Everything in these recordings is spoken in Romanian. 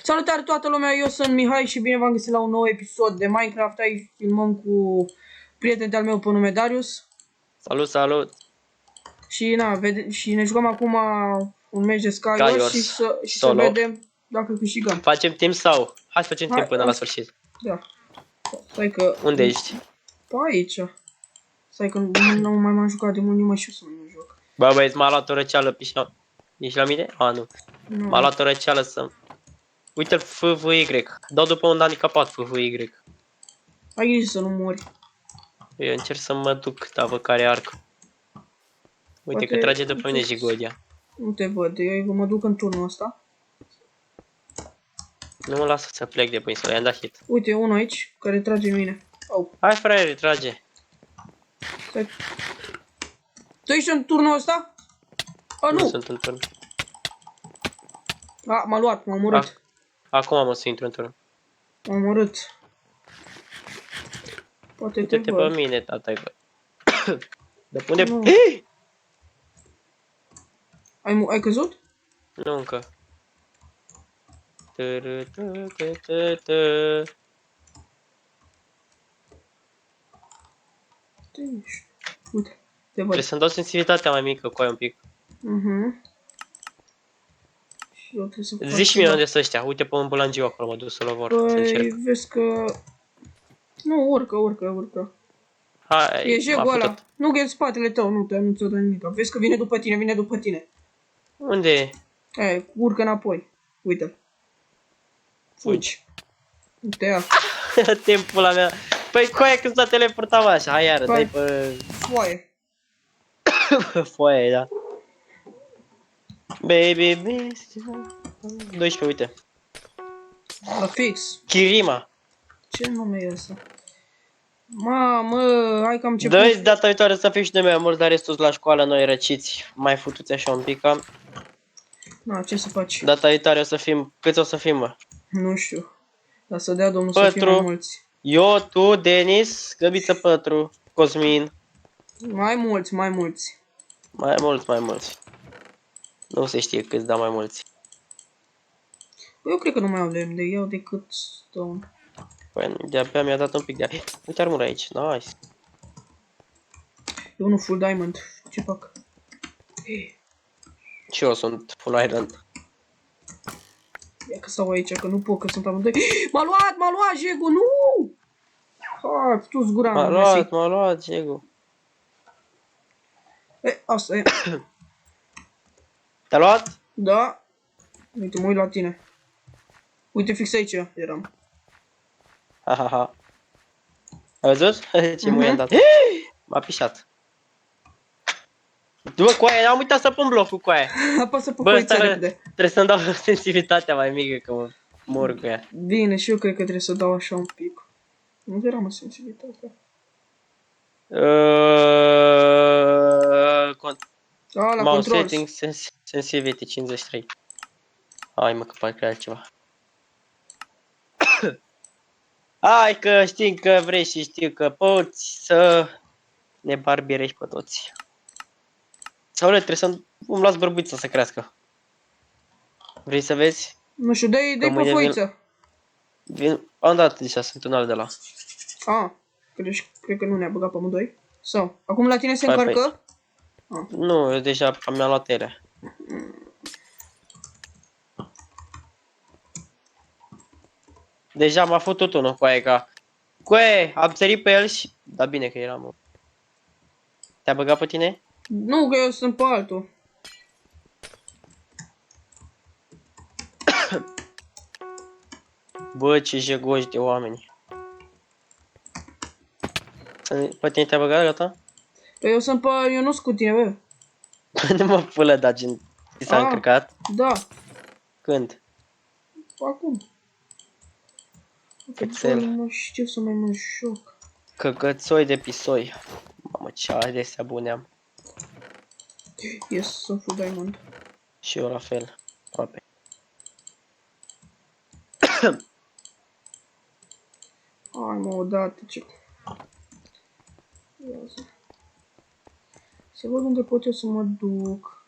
Salutare toată lumea, eu sunt Mihai și bine v-am găsit la un nou episod de Minecraft. Aici filmăm cu prietenul de-al meu pe nume Darius. Salut, salut! Și și ne jucăm acum un meci de Skywars și să vedem dacă câștigăm. Facem timp sau? Hai să facem timp până la sfârșit. Da. Stai că... Unde ești? Pe aici. Stai că nu mai m-am jucat de mult, nu mai știu să mă joc. Bă, băieți, m-a luat o răceală pișa. Ești la mine? A, nu. M-a luat o răceală să... Uite-l FVY. Dau după un handicapat FVY. Ai grijă să nu mori. Eu încerc să mă duc, dar văd care arc. Uite că trage după mine Jigodia. Nu te văd, eu mă duc în turnul ăsta. Nu mă lasă să plec de pe insulă, i-am dat hit. Uite, unul aici, care trage în mine. Oh. Hai, fraiere, trage. Stai. Tu ești în turnul ăsta? A, nu! Nu sunt în turn. A, m-a luat, m-a omorât. Acum am să intru în turn. M-a omorât. Poate te Uite-te văd. pe mine, tata-i văd. Dar pune... Ai căzut? Nu încă. Uite, te văd. Trebuie să-mi dau sensibilitatea mai mică cu aia un pic. Și eu trebuie să fac Zici și mie unde sunt ăștia. Uite pe un bulangiu acolo, mă duc să-l omor. Păi, vezi că... Nu, urcă. Hai, e jegul ăla. Nu că e în spatele tău, nu ți-o dă nimic. Vezi că vine după tine. Unde e? Aia, urcă înapoi. Uite-l. Fugi. Uite ia. Timpul la mea. Păi coaia când s-a teleportat așa. Hai iară, dai pe... Foaie. Foaie, da. Baby, 12, uite. La fix. Kirima. Ce nume e ăsta? Mamă, hai că am început. Dă-i data viitoare să fiu și de mai mult, dar restul la școală, noi răciți. Mai futuți așa un pic, cam. Na, ce să faci? Data viitoare o să fim... Câți o să fim, mă? Nu știu. Dar să dea Domnul să fie mai mulți. Eu, tu, Denis, Găbiță Pătru, Cosmin. Mai mulți. Mai mulți. Nu se știe câți, dar mai mulți. Eu cred că nu mai au lemn de iau decât stone. Păi, de-abia mi-a dat un pic de... Uite armura aici, nice. E unul full diamond. Ce fac? Și eu sunt full iron. Ia că stau aici, că nu pot, că sunt amândoi. M-a luat, Jego, nu! Hai, tu zgura. M-a luat, Jego. E, asta e. Te-a luat? Da. Uite, mă uit la tine. Uite, fix aici eram. Ha. Ai văzut? Ce mu i-am dat? M-a pișat. Bă, cu aia, am uitat să pun blocul cu aia. Apasă pe coiță repede. Trebuie să-mi dau sensibilitatea mai mică, că mă mor cu ea. Bine, și eu cred că trebuie să dau așa un pic. Nu era mă sensibilitatea. La Mouse controls. settings, sensitivity 53. Hai mă, că parcă e altceva. Hai că știm că vrei și știu că poți să ne barbierești pe toți. Sau trebuie să îmi las bărbuța să crească. Vrei să vezi? Nu știu, dă-i pe foiță. Am dat deja, sunt un alt de la. Cred că nu ne-a băgat pe amândoi. Sau, acum la tine se încarcă? Nu, eu deja mi-am luat ele. Deja m-a făcut unul cu aia ca... Coe, am sărit pe el și... Da bine că eram. Te-a băgat pe tine? Nu, că eu sunt pe altul. Bă, ce jegoși de oameni. Pe tine te-a băgat, gata? Păi eu sunt pe... eu nu sunt cu tine, bă. Nu mă pulă, dar gen... Ți s-a încărcat? Da. Când? Acum. Cățel. Nu știu să mai mă joc. Căcățoi de pisoi. Mamă, ce adesea bune am. Yes, sunt full diamond. Și eu la fel. Aproape. Hai mă, odată ce... Să văd unde pot eu să mă duc.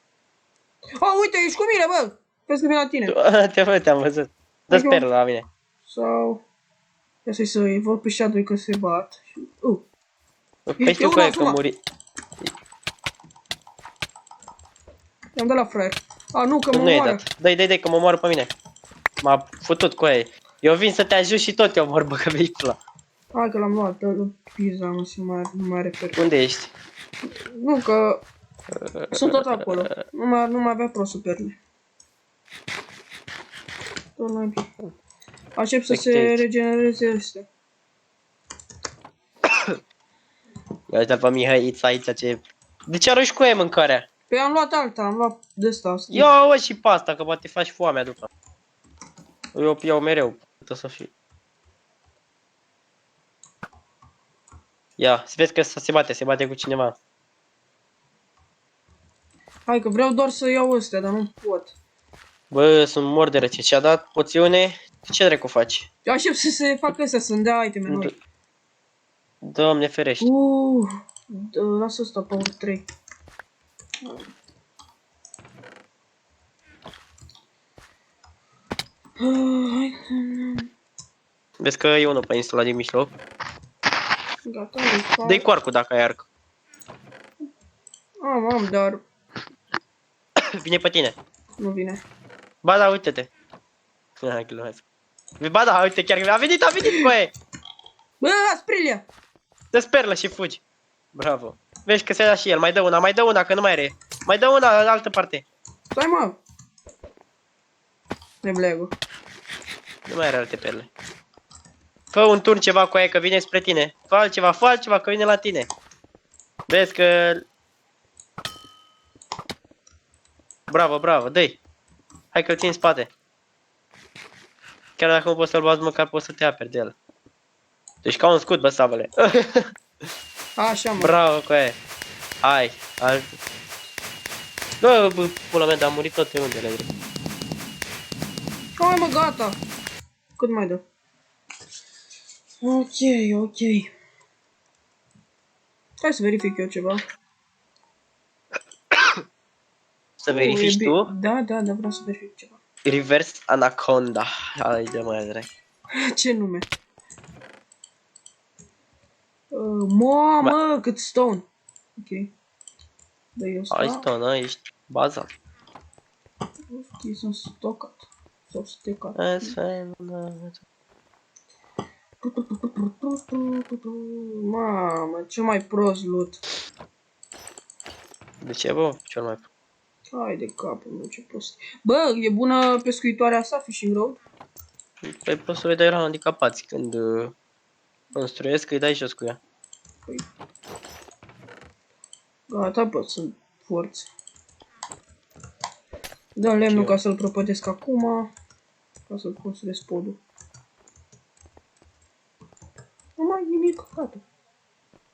Uite, ești cu mine, bă! Vezi că vin la tine. Te-am văzut. Dă-ți perlă la mine. Sau... Ia să-i văd pe Shadow că se bat. Păi Ești știu pe că una e că acum. muri. I-am dat la fraier. A, nu, că mă Nu i-ai omoară. dat. Dai, că mă omoară pe mine. M-a futut cu aia. Eu vin să te ajut și tot eu mor, bă, că vei pula. Hai că l-am luat, dă-l pizza, mă, nu mai are perle. Unde ești? Nu, că sunt tot acolo. Nu mai avea prost perle. Tot mai bine. Aștept să se Uite aici. regenereze astea. Ia uite-l pe Mihăița aici ce... De ce arunci cu aia mâncarea? Păi am luat alta, am luat de asta. Ia o și pe asta, că poate faci foamea după. Eu o iau mereu, putea să fie. Ia, să vezi că se bate cu cineva. Hai că vreau doar să iau astea, dar nu pot. Bă, sunt mor de răce. Ce-a dat poțiune? Ce dracu faci? Eu aștept să se facă astea, să-mi dea iteme noi. Doamne ferește. Lasă asta, power 3. Hai. Vezi că e unul pe insula din mijloc. Gata, Dă-i cu arcul dacă ai arc. am, dar Vine pe tine. nu vine. Ba da, uite-te. Hai, glumesc. Ba da, uite, chiar a venit cu aia. Bă, Asprilia! Dă sperlă și fugi. Bravo. Vezi că se da și el. Mai dă una, că nu mai are. Mai dă una în altă parte. Stai, mă! Neblego. Nu mai are alte perle. Fă un turn ceva cu aia că vine spre tine. Fă altceva că vine la tine. Vezi că... Bravo, dă-i. Hai că-l țin în spate. Chiar dacă nu poți să-l bați, măcar poți să te aperi de el. Deci ca un scut, bă, savăle. Așa, mă. Bravo cu aia. Hai, bă, pula mea, dar a murit toate undele. Hai, mă, gata. Cât mai dă? Ok. Hai să verific eu ceva. Să verifici tu? Da, vreau să verific ceva. Reverse Anaconda. Hai de mai drag. Ce nume? Mamă, cât stone. Ok. Dă-i ăsta. Hai stone, ești baza. Ok, sunt stocat. Sau stecat. Mamă, ce mai prost loot. De ce, bă? Cel mai... Hai de capul meu, ce prost. Bă, e bună pescuitoarea asta, Fishing Road? Păi poți să le dai la handicapați când construiesc, îi dai jos cu ea. Păi. Gata, bă, sunt forțe. Dă lemnul ca să-l prăpădesc acum. Ca să-l construiesc podul. Nu mai nimic, gata.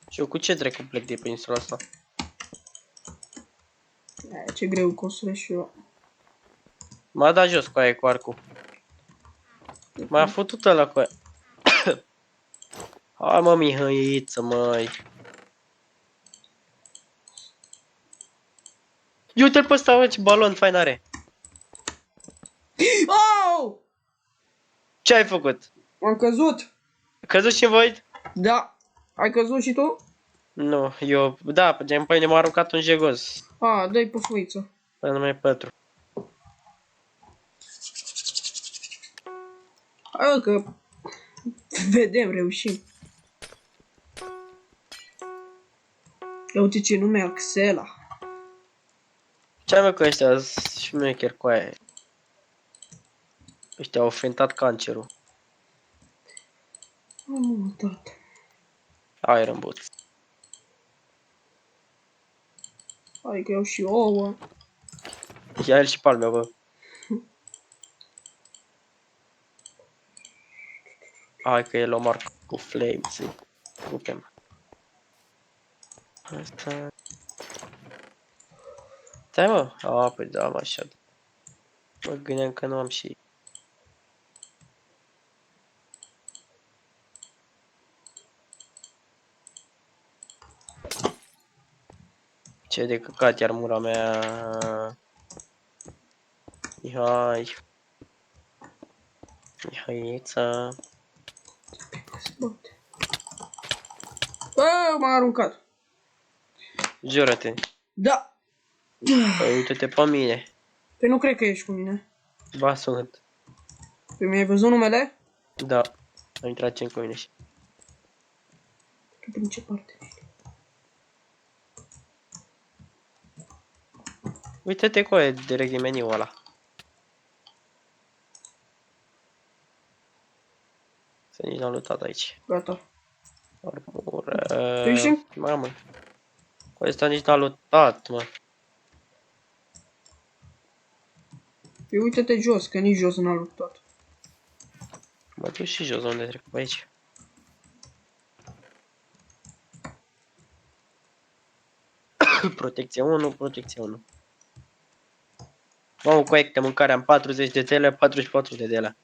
Și eu cu ce dracu plec de pe insula asta? Aia, ce greu construiesc și eu. M-a dat jos cu aia cu arcul. M-a făcut ăla cu aia. Hai mă, Mihăiță, măi. Uite-l pe ăsta, mă, ce balon fain are. Oh! Ce ai făcut? Am căzut! Căzut și voi? Da. Ai căzut și tu? Nu, eu, da, pe mine m-a aruncat un jegos. A, dă-i păfuiță. Păi nu mai pătru. Hai, că vedem, reușim. Ia uite ce nume, Axela. Ce ai mă cu ăștia șmecher cu aia? Ăștia au ofentat cancerul. Am uitat. Iron Boots. Hai că iau și ouă. Ia el și palmea, bă. Hai că el o marcă cu flame, să-i rupem. Asta... Stai, mă? A, păi da, mă, așa. Mă gândeam că nu am și... Ce de căcat iar mura mea. Hai. Mihaița. Bă, m-a aruncat. Jură-te. Da. Păi uite-te pe mine. Păi nu cred că ești cu mine. Ba sunt. Păi mi-ai văzut numele? Da. Am intrat în cu mine și. Tu prin ce parte ești? Uite-te cu aia direct meniul ăla. Să nici n-am luptat aici. Gata. Armură. Tu ești în... Mamă. Cu ăsta nici n-a luptat, mă. Păi uite-te jos, că nici jos n-a luptat. Mă duc și jos unde trec pe aici. Protecție 1, protecție 1. Mamă, cu aia, mâncare am 40 de tele, 44 de tele.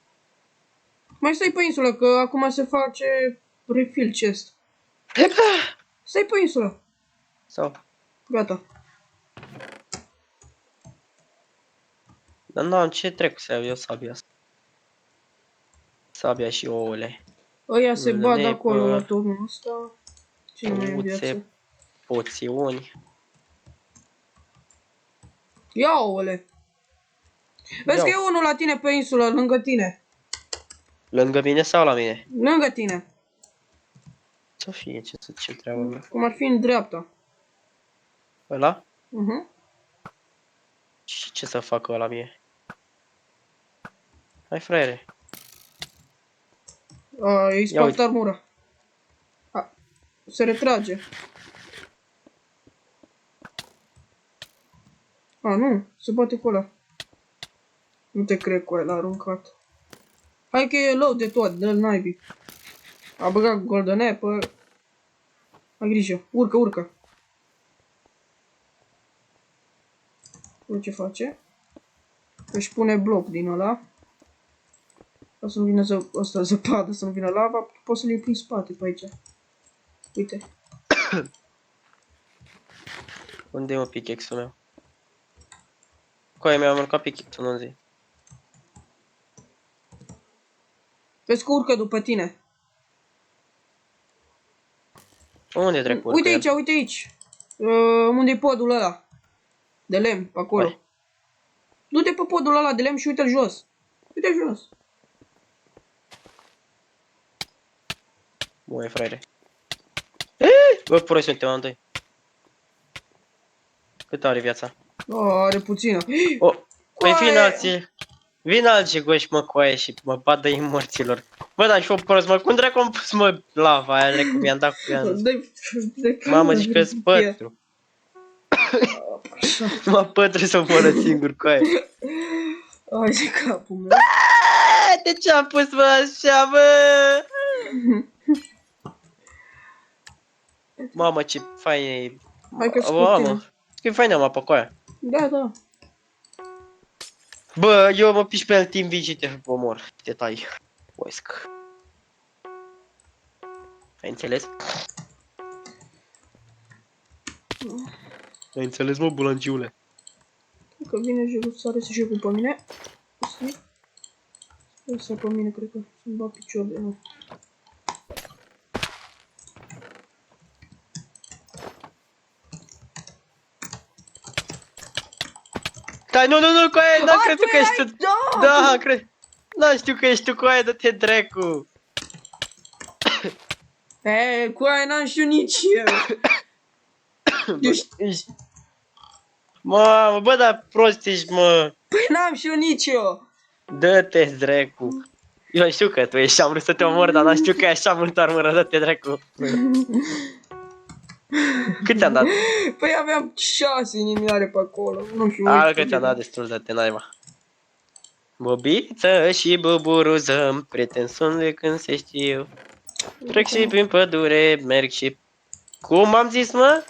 Mai stai pe insulă, că acum se face refill chest. Stai pe insulă. Sau? Gata. Dar n-am ce trec să iau eu sabia asta. Sabia și ouăle. Ăia se bat Nepă, acolo la turnul ăsta. Cine mai e în viață? Uțe, poțiuni. Ia ouăle. Vezi Iau. că e unul la tine pe insulă, lângă tine. Lângă mine sau la mine? Lângă tine. Ce fie, ce treabă mea? Cum ar fi în dreapta. Ăla? Și ce să facă ăla mie? Hai, fraiere. Îi spart armura. Se retrage. Nu, se bate cu ăla. Nu te cred cu el, l-a aruncat. Hai că e low de tot, dă-l naibii. A băgat golden apple. Ai grijă, urcă, urcă. Uite ce face. Își pune bloc din ăla. Ca să nu vină ăsta zăpadă, să nu vină lava. Poți să-l iei prin spate pe aici. Uite. Unde e mă pickaxe-ul meu? Cu aia mi-am mâncat pickaxe-ul, nu zi. Vezi că urcă după tine. Unde trec urcă Uite el? aici, uite aici. Unde-i podul ăla? De lemn, pe acolo. Hai. Du-te pe podul ăla de lemn și uite-l jos. Uite-l jos. Băi, fraiere. Bă, prost, suntem amândoi. Cât are viața? Are puțină. Oh, păi Coaie! vin alții. Vin alții goși, mă, cu aia și mă bat de morților. Bă, dar și-o prost, mă, cum dracu am pus, mă, lava aia, dracu, mi-am dat cu ea. Mamă, zici că-s pătru. Mă pătru să moră singur cu aia. Ai de capul meu. De ce am pus, mă, așa, mă? Mamă, ce fain e. Hai că Mamă, ce fain am apă cu aia. Da, da. Bă, eu mă piși pe el timp vii și te omor. Te tai. Voisc. Ai înțeles? Ai înțeles, mă, bulanciule? Că vine jocul, sare să joc pe mine. Să pe mine, cred că să-mi bat picior de nou. Stai, nu, cu aia, n-am crezut că ești tu. Da! Da, cred. N-am știu că ești tu cu aia, dă-te dracu. Cu aia n-am știut nici eu. Ești... Mamă, bă, dar prost ești, mă. Păi n-am știut nici eu. Dă-te dracu. Eu știu că tu ești, am vrut să te omor, dar n-am știu că e așa multă armură, dă-te dracu. Cât ți-am dat? Păi aveam 6 inimioare pe acolo. Nu știu. Ală că ți-am dat destul de te naiba. Bobiță și buburuză, prieteni sunt de când se știu. Trec și prin pădure, merg și... Cum am zis, mă?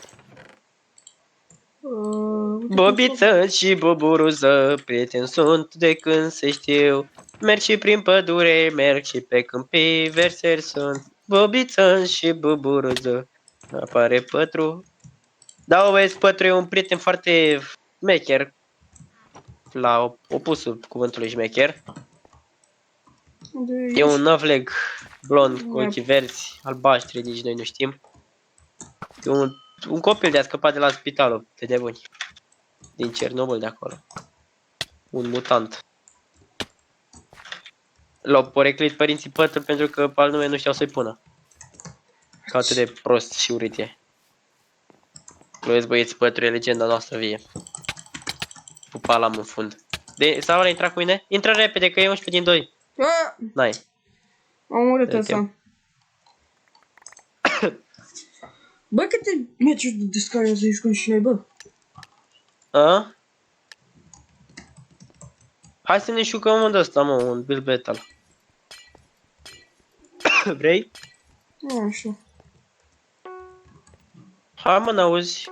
Bobiță și buburuză, prieteni sunt de când se știu. Merg și prin pădure, merg și pe câmpii, verseri sunt. Bobiță și buburuză, apare pătru. Da, o vezi, pătru e un prieten foarte mecher. La opusul cuvântului șmecher. Unde E un ești? năvleg blond cu Ia. ochii verzi, albaștri, nici noi nu știm. E un copil de a scăpat de la spitalul de nebuni. Din Cernobâl de acolo. Un mutant. L-au poreclit părinții pătrul pentru că al nume nu știau să-i pună. Că atât de prost și urât e. Băieți, băieți, pătrul e legenda noastră vie. Cu palam în fund. Salvare, intra cu mine? Intră repede, că e 11 din 2. A! N-ai. Am murit Te ăsta. Bă, câte meciuri de descară să jucăm și noi, bă? A? Hai să ne jucăm unde ăsta, mă, un Build Battle. Vrei? Nu așa. Hai, mă, n-auzi.